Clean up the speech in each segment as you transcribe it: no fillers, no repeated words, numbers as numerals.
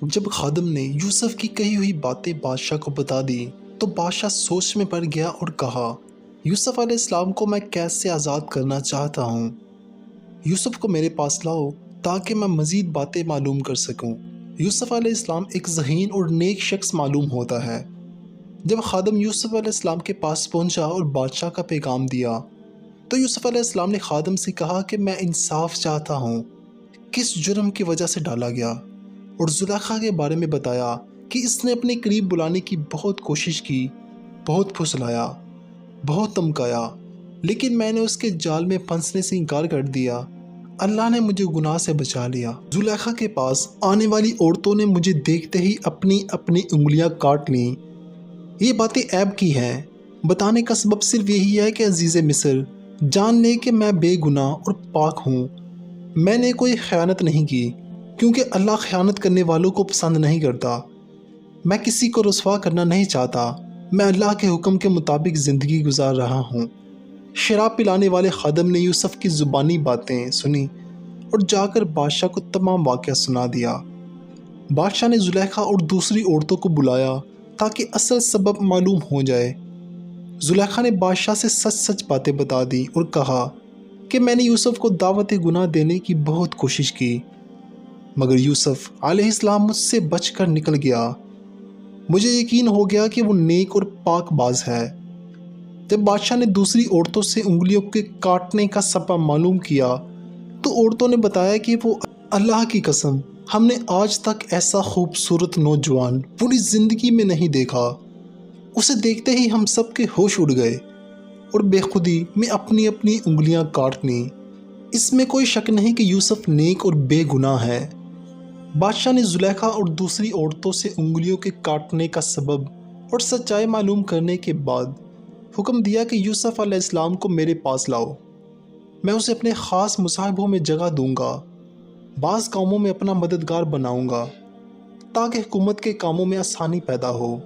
جب خادم نے یوسف کی کہی ہوئی باتیں بادشاہ کو بتا دی تو بادشاہ سوچ میں پڑ گیا اور کہا، یوسف علیہ السلام کو میں قید سے آزاد کرنا چاہتا ہوں۔ یوسف کو میرے پاس لاؤ تاکہ میں مزید باتیں معلوم کر سکوں۔ یوسف علیہ السلام ایک ذہین اور نیک شخص معلوم ہوتا ہے۔ جب خادم یوسف علیہ السلام کے پاس پہنچا اور بادشاہ کا پیغام دیا تو یوسف علیہ السلام نے خادم سے کہا کہ میں انصاف چاہتا ہوں، کس جرم کی وجہ سے ڈالا گیا، اور زلیخا کے بارے میں بتایا کہ اس نے اپنے قریب بلانے کی بہت کوشش کی، بہت پھسلایا، بہت دمکایا، لیکن میں نے اس کے جال میں پھنسنے سے انکار کر دیا۔ اللہ نے مجھے گناہ سے بچا لیا۔ زلیخا کے پاس آنے والی عورتوں نے مجھے دیکھتے ہی اپنی اپنی انگلیاں کاٹ لیں۔ یہ باتیں عیب کی ہیں۔ بتانے کا سبب صرف یہی ہے کہ عزیز مصر جان لے کہ میں بے گناہ اور پاک ہوں۔ میں نے کوئی خیانت نہیں کی، کیونکہ اللہ خیانت کرنے والوں کو پسند نہیں کرتا۔ میں کسی کو رسوا کرنا نہیں چاہتا۔ میں اللہ کے حکم کے مطابق زندگی گزار رہا ہوں۔ شراب پلانے والے خادم نے یوسف کی زبانی باتیں سنی اور جا کر بادشاہ کو تمام واقعہ سنا دیا۔ بادشاہ نے زلیخا اور دوسری عورتوں کو بلایا تاکہ اصل سبب معلوم ہو جائے۔ زلیخا نے بادشاہ سے سچ سچ باتیں بتا دی اور کہا کہ میں نے یوسف کو دعوت گناہ دینے کی بہت کوشش کی، مگر یوسف علیہ السلام مجھ سے بچ کر نکل گیا۔ مجھے یقین ہو گیا کہ وہ نیک اور پاک باز ہے۔ جب بادشاہ نے دوسری عورتوں سے انگلیوں کے کاٹنے کا سبب معلوم کیا تو عورتوں نے بتایا کہ وہ اللہ کی قسم، ہم نے آج تک ایسا خوبصورت نوجوان پوری زندگی میں نہیں دیکھا۔ اسے دیکھتے ہی ہم سب کے ہوش اڑ گئے اور بے خودی میں اپنی اپنی انگلیاں کاٹ لیں۔ اس میں کوئی شک نہیں کہ یوسف نیک اور بے گناہ ہے۔ بادشاہ نے زلیخا اور دوسری عورتوں سے انگلیوں کے کاٹنے کا سبب اور سچائی معلوم کرنے کے بعد حکم دیا کہ یوسف علیہ السلام کو میرے پاس لاؤ۔ میں اسے اپنے خاص مصاحبوں میں جگہ دوں گا، بعض کاموں میں اپنا مددگار بناؤں گا تاکہ حکومت کے کاموں میں آسانی پیدا ہو۔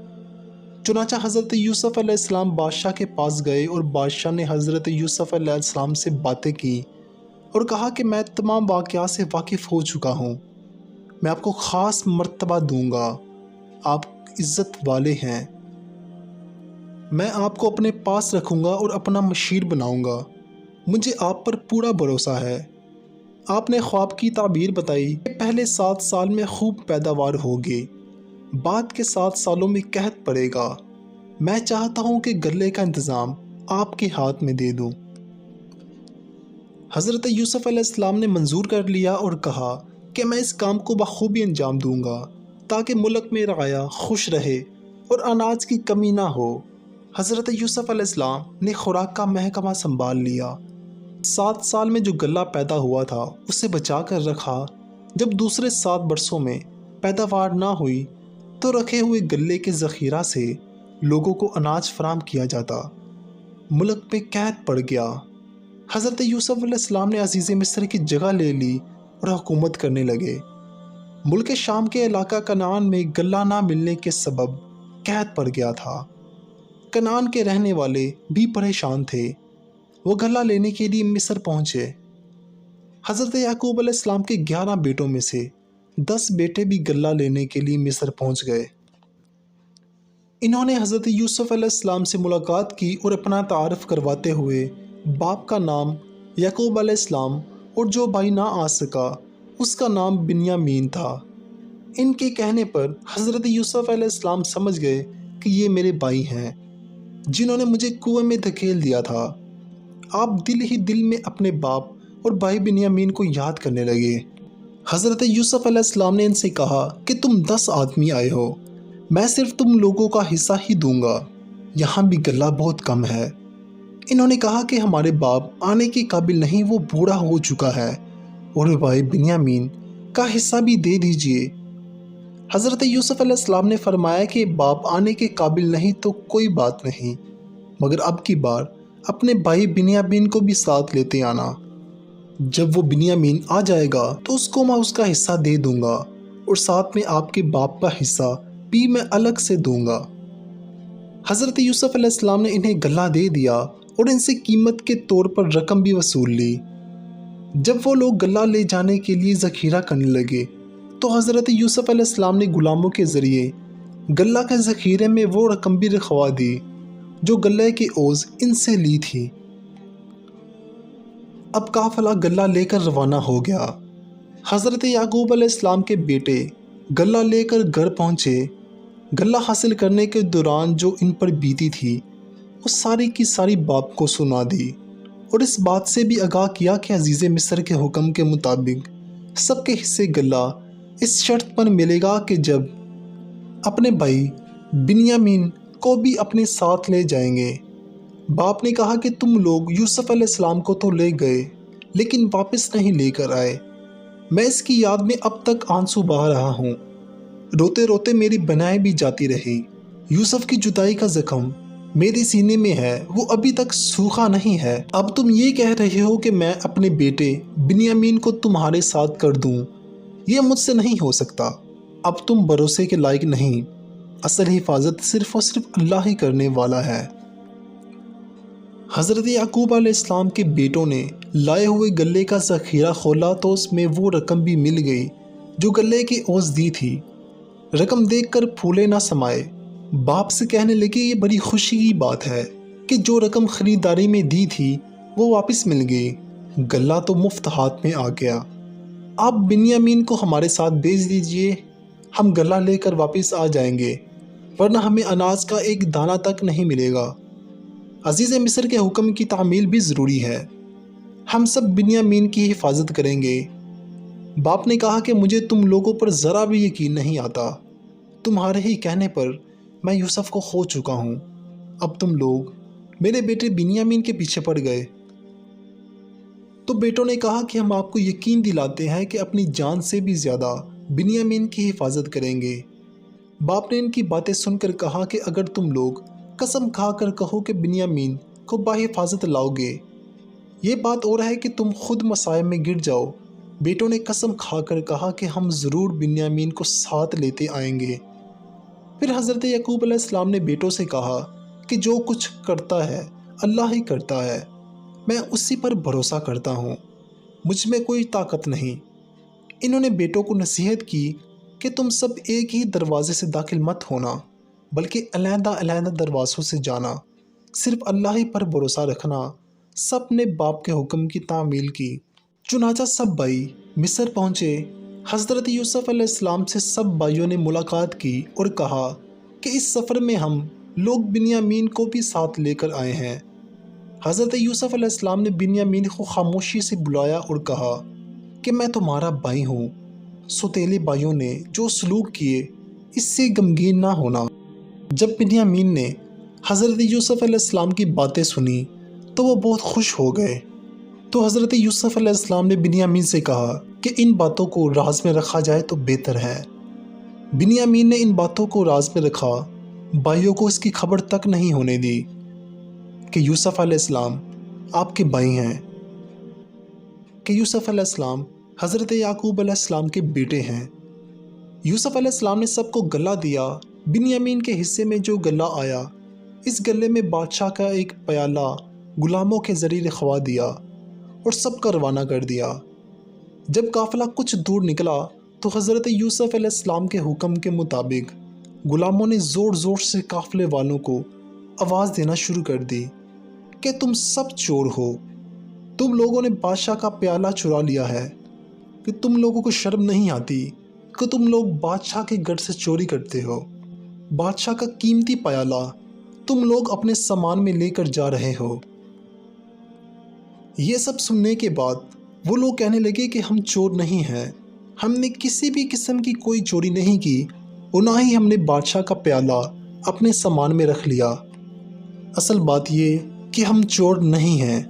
چنانچہ حضرت یوسف علیہ السلام بادشاہ کے پاس گئے اور بادشاہ نے حضرت یوسف علیہ السلام سے باتیں کی اور کہا کہ میں تمام واقعات سے واقف ہو چکا ہوں۔ میں آپ کو خاص مرتبہ دوں گا، آپ عزت والے ہیں۔ میں آپ کو اپنے پاس رکھوں گا اور اپنا مشیر بناؤں گا۔ مجھے آپ پر پورا بھروسہ ہے۔ آپ نے خواب کی تعبیر بتائی کہ پہلے 7 سال میں خوب پیداوار ہوگی، بعد کے 7 سالوں میں قحط پڑے گا۔ میں چاہتا ہوں کہ غلے کا انتظام آپ کے ہاتھ میں دے دوں۔ حضرت یوسف علیہ السلام نے منظور کر لیا اور کہا کہ میں اس کام کو بخوبی انجام دوں گا تاکہ ملک میں رعایا خوش رہے اور اناج کی کمی نہ ہو۔ حضرت یوسف علیہ السلام نے خوراک کا محکمہ سنبھال لیا۔ 7 سال میں جو غلہ پیدا ہوا تھا اسے بچا کر رکھا۔ جب دوسرے 7 برسوں میں پیداوار نہ ہوئی تو رکھے ہوئے غلے کے ذخیرہ سے لوگوں کو اناج فراہم کیا جاتا۔ ملک میں قحط پڑ گیا۔ حضرت یوسف علیہ السلام نے عزیز مصر کی جگہ لے لی اور حکومت کرنے لگے۔ ملک شام کے علاقہ کنعان میں غلہ نہ ملنے کے سبب قحط پڑ گیا تھا۔ کنعان کے رہنے والے بھی پریشان تھے۔ وہ غلہ لینے کے لیے مصر پہنچے۔ حضرت یعقوب علیہ السلام کے 11 بیٹوں میں سے 10 بیٹے بھی غلہ لینے کے لیے مصر پہنچ گئے۔ انہوں نے حضرت یوسف علیہ السلام سے ملاقات کی اور اپنا تعارف کرواتے ہوئے باپ کا نام یعقوب علیہ السلام اور جو بھائی نہ آ سکا اس کا نام بنیامین تھا۔ ان کے کہنے پر حضرت یوسف علیہ السلام سمجھ گئے کہ یہ میرے بھائی ہیں جنہوں نے مجھے کنویں میں دھکیل دیا تھا۔ آپ دل ہی دل میں اپنے باپ اور بھائی بنیامین کو یاد کرنے لگے۔ حضرت یوسف علیہ السلام نے ان سے کہا کہ تم 10 آدمی آئے ہو، میں صرف تم لوگوں کا حصہ ہی دوں گا، یہاں بھی غلہ بہت کم ہے۔ انہوں نے کہا کہ ہمارے باپ آنے کے قابل نہیں، وہ بوڑھا ہو چکا ہے، اور بھائی بنیامین کا حصہ بھی دے دیجئے۔ حضرت یوسف علیہ السلام نے فرمایا کہ باپ آنے کے قابل نہیں تو کوئی بات نہیں، مگر اب کی بار اپنے بھائی بنیامین کو بھی ساتھ لیتے آنا۔ جب وہ بنیامین آ جائے گا تو اس کو میں اس کا حصہ دے دوں گا، اور ساتھ میں آپ کے باپ کا حصہ بھی میں الگ سے دوں گا۔ حضرت یوسف علیہ السلام نے انہیں غلہ دے دیا اور ان سے قیمت کے طور پر رقم بھی وصول لی۔ جب وہ لوگ غلہ لے جانے کے لیے ذخیرہ کرنے لگے تو حضرت یوسف علیہ السلام نے غلاموں کے ذریعے غلہ کے ذخیرے میں وہ رقم بھی رکھوا دی جو غلے کی عوض ان سے لی تھی۔ اب قافلہ غلہ لے کر روانہ ہو گیا۔ حضرت یعقوب علیہ السلام کے بیٹے غلہ لے کر گھر پہنچے۔ غلہ حاصل کرنے کے دوران جو ان پر بیتی تھی وہ ساری کی ساری باپ کو سنا دی، اور اس بات سے بھی آگاہ کیا کہ عزیز مصر کے حکم کے مطابق سب کے حصے غلہ اس شرط پر ملے گا کہ جب اپنے بھائی بنیامین کو بھی اپنے ساتھ لے جائیں گے۔ باپ نے کہا کہ تم لوگ یوسف علیہ السلام کو تو لے گئے لیکن واپس نہیں لے کر آئے۔ میں اس کی یاد میں اب تک آنسو بہا رہا ہوں، روتے روتے میری بنائیں بھی جاتی رہی۔ یوسف کی جدائی کا زخم میرے سینے میں ہے، وہ ابھی تک سوکھا نہیں ہے۔ اب تم یہ کہہ رہے ہو کہ میں اپنے بیٹے بنیامین کو تمہارے ساتھ کر دوں، یہ مجھ سے نہیں ہو سکتا۔ اب تم بھروسے کے لائق نہیں، اصل حفاظت صرف اور صرف اللہ ہی کرنے والا ہے۔ حضرت یعقوب علیہ السلام کے بیٹوں نے لائے ہوئے غلے کا ذخیرہ کھولا تو اس میں وہ رقم بھی مل گئی جو غلے کی عوض دی تھی۔ رقم دیکھ کر پھولے نہ سمائے۔ باپ سے کہنے لگے یہ بڑی خوشی کی بات ہے کہ جو رقم خریداری میں دی تھی وہ واپس مل گئی، غلہ تو مفت ہاتھ میں آ گیا۔ آپ بنیامین کو ہمارے ساتھ بھیج دیجئے، ہم غلہ لے کر واپس آ جائیں گے، ورنہ ہمیں اناج کا ایک دانہ تک نہیں ملے گا۔ عزیز مصر کے حکم کی تعمیل بھی ضروری ہے، ہم سب بنیامین کی حفاظت کریں گے۔ باپ نے کہا کہ مجھے تم لوگوں پر ذرا بھی یقین نہیں آتا، تمہارے ہی کہنے پر میں یوسف کو کھو چکا ہوں، اب تم لوگ میرے بیٹے بنیامین کے پیچھے پڑ گئے۔ تو بیٹوں نے کہا کہ ہم آپ کو یقین دلاتے ہیں کہ اپنی جان سے بھی زیادہ بنیامین کی حفاظت کریں گے۔ باپ نے ان کی باتیں سن کر کہا کہ اگر تم لوگ قسم کھا کر کہو کہ بنیامین کو بحفاظت لاؤ گے، یہ بات اور ہے کہ تم خود مصائب میں گر جاؤ۔ بیٹوں نے قسم کھا کر کہا کہ ہم ضرور بنیامین کو ساتھ لیتے آئیں گے۔ پھر حضرت یعقوب علیہ السلام نے بیٹوں سے کہا کہ جو کچھ کرتا ہے اللہ ہی کرتا ہے، میں اسی پر بھروسہ کرتا ہوں، مجھ میں کوئی طاقت نہیں۔ انہوں نے بیٹوں کو نصیحت کی کہ تم سب ایک ہی دروازے سے داخل مت ہونا بلکہ علیحدہ علیحدہ دروازوں سے جانا، صرف اللہ ہی پر بھروسہ رکھنا۔ سب نے باپ کے حکم کی تعمیل کی۔ چنانچہ سب بھائی مصر پہنچے۔ حضرت یوسف علیہ السلام سے سب بھائیوں نے ملاقات کی اور کہا کہ اس سفر میں ہم لوگ بنیامین کو بھی ساتھ لے کر آئے ہیں۔ حضرت یوسف علیہ السلام نے بنیامین کو خاموشی سے بلایا اور کہا کہ میں تمہارا بھائی ہوں، سوتیلے بھائیوں نے جو سلوک کیے اس سے غمگین نہ ہونا۔ جب بنیامین نے حضرت یوسف علیہ السلام کی باتیں سنی تو وہ بہت خوش ہو گئے۔ تو حضرت یوسف علیہ السلام نے بنیامین سے کہا کہ ان باتوں کو راز میں رکھا جائے تو بہتر ہے۔ بنیامین نے ان باتوں کو راز میں رکھا، بھائیوں کو اس کی خبر تک نہیں ہونے دی کہ یوسف علیہ السلام آپ کے بھائی ہیں، کہ یوسف علیہ السلام حضرت یعقوب علیہ السلام کے بیٹے ہیں۔ یوسف علیہ السلام نے سب کو غلہ دیا۔ بنیامین کے حصے میں جو غلہ آیا، اس غلے میں بادشاہ کا ایک پیالہ غلاموں کے ذریعے رکھوا دیا اور سب کا روانہ کر دیا۔ جب قافلہ کچھ دور نکلا تو حضرت یوسف علیہ السلام کے حکم کے مطابق غلاموں نے زور زور سے قافلے والوں کو آواز دینا شروع کر دی کہ تم سب چور ہو، تم لوگوں نے بادشاہ کا پیالہ چرا لیا ہے، کہ تم لوگوں کو شرم نہیں آتی کہ تم لوگ بادشاہ کے گھر سے چوری کرتے ہو، بادشاہ کا قیمتی پیالہ تم لوگ اپنے سامان میں لے کر جا رہے ہو۔ یہ سب سننے کے بعد وہ لوگ کہنے لگے کہ ہم چور نہیں ہیں، ہم نے کسی بھی قسم کی کوئی چوری نہیں کی اور نہ ہی ہم نے بادشاہ کا پیالہ اپنے سامان میں رکھ لیا۔ اصل بات یہ کہ ہم چور نہیں ہیں،